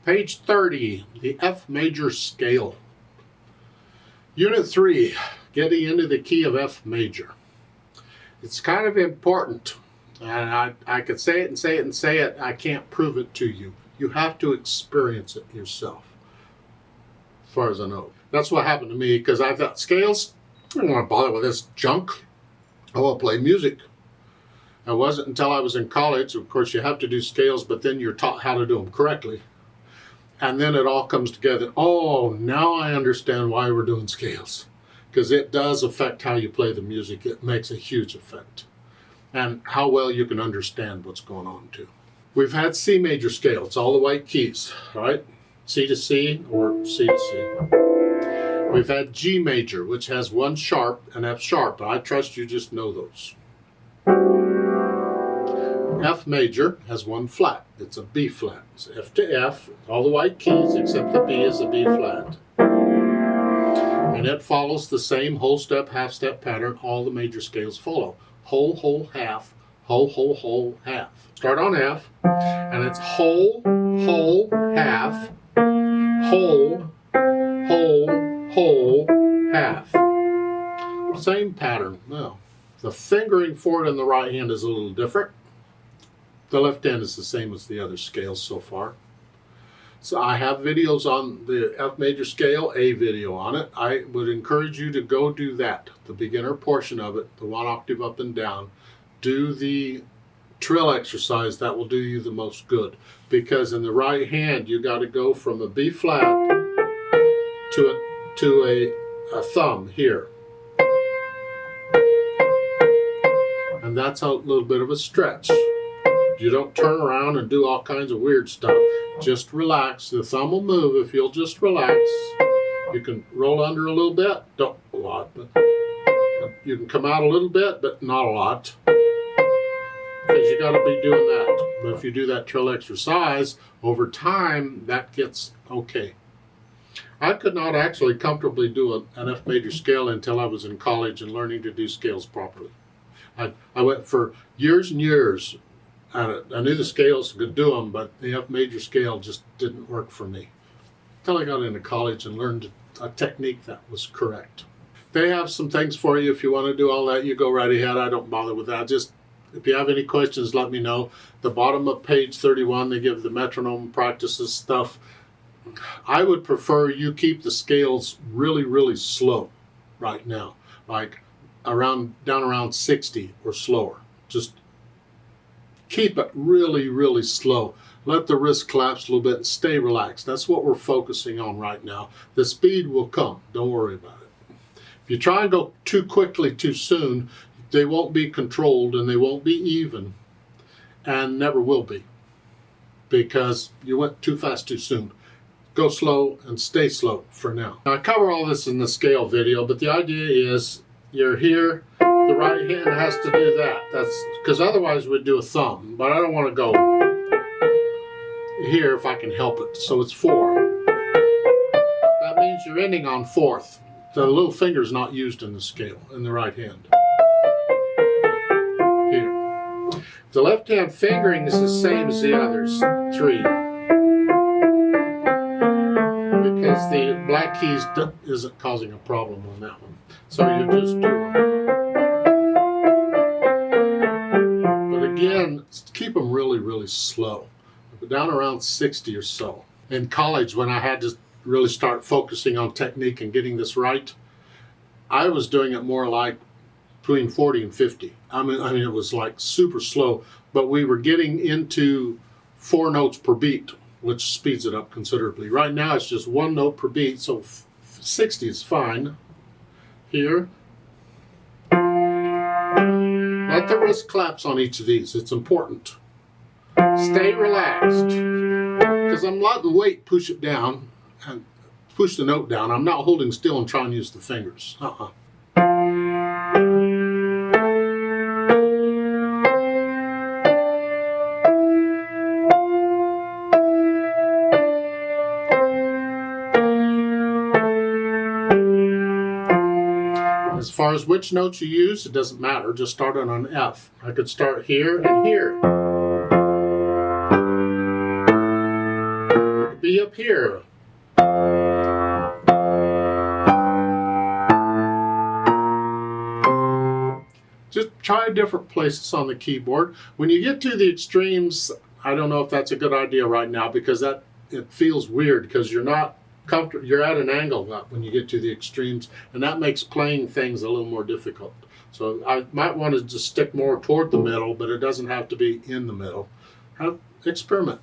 Page 30, the F major scale. Unit 3, getting into the key of F major. It's kind of important, and I could say it and say it and say it. I can't prove it to you. You have to experience it yourself, as far as I know. That's what happened to me, because I thought, scales, I don't want to bother with this junk. I want to play music. It wasn't until I was in college, of course you have to do scales, but then you're taught how to do them correctly. And then it all comes together. Oh, now I understand why we're doing scales. Because it does affect how you play the music. It makes a huge effect. And how well you can understand what's going on too. We've had C major scale. It's all the white keys, right? C to C or C to C. We've had G major, which has one sharp and F sharp. I trust you just know those. F major has one flat. It's a B flat. It's F to F, all the white keys except the B is a B flat. And it follows the same whole step, half step pattern all the major scales follow. Whole, whole, half, whole, whole, whole, half. Start on F, and it's whole, whole, half, whole, whole, whole, half. Same pattern. Well, the fingering for it in the right hand is a little different. The left hand is the same as the other scales so far. So I have videos on the F major scale, a video on it. I would encourage you to go do that, the beginner portion of it, the 1 octave up and down. Do the trill exercise. That will do you the most good. Because in the right hand, you got to go from a B flat to a thumb here. And that's a little bit of a stretch. You don't turn around and do all kinds of weird stuff. Just relax. The thumb will move if you'll just relax. You can roll under a little bit. Don't a lot, but you can come out a little bit, but not a lot. Because you got to be doing that. But if you do that trill exercise, over time, that gets okay. I could not actually comfortably do an F major scale until I was in college and learning to do scales properly. I went for years and years. I knew the scales could do them, but the F major scale just didn't work for me. Until I got into college and learned a technique that was correct. They have some things for you. If you want to do all that, you go right ahead. I don't bother with that. Just, if you have any questions, let me know. The bottom of page 31, they give the metronome practices stuff. I would prefer you keep the scales really, really slow right now. Like down around 60 or slower. Just keep it really, really slow. Let the wrist collapse a little bit and stay relaxed. That's what we're focusing on right now. The speed will come. Don't worry about it. If you try and go too quickly too soon, they won't be controlled and they won't be even, and never will be, because you went too fast too soon. Go slow and stay slow for now. I cover all this in the scale video, but the idea is you're here. The right hand has to do that. That's because otherwise we'd do a thumb, but I don't want to go here if I can help it. So it's 4. That means you're ending on 4th. The little finger's not used in the scale in the right hand. Here. The left hand fingering is the same as the others, 3. Because the black keys isn't causing a problem on that one. So you just do them. Again, keep them really, really slow. Down around 60 or so. In college, when I had to really start focusing on technique and getting this right, I was doing it more like between 40 and 50. I mean, it was like super slow, but we were getting into 4 notes per beat, which speeds it up considerably. Right now, it's just 1 note per beat, so 60 is fine. Here. Let the wrist collapse on each of these. It's important. Stay relaxed. Because I'm letting weight push it down and push the note down. I'm not holding still and trying to use the fingers. As far as which notes you use, it doesn't matter. Just start on an F. I could start here and here. It could be up here. Just try different places on the keyboard. When you get to the extremes, I don't know if that's a good idea right now, because it feels weird, because you're not comfortable. You're at an angle when you get to the extremes, and that makes playing things a little more difficult. So I might want to just stick more toward the middle, but it doesn't have to be in the middle. Experiment.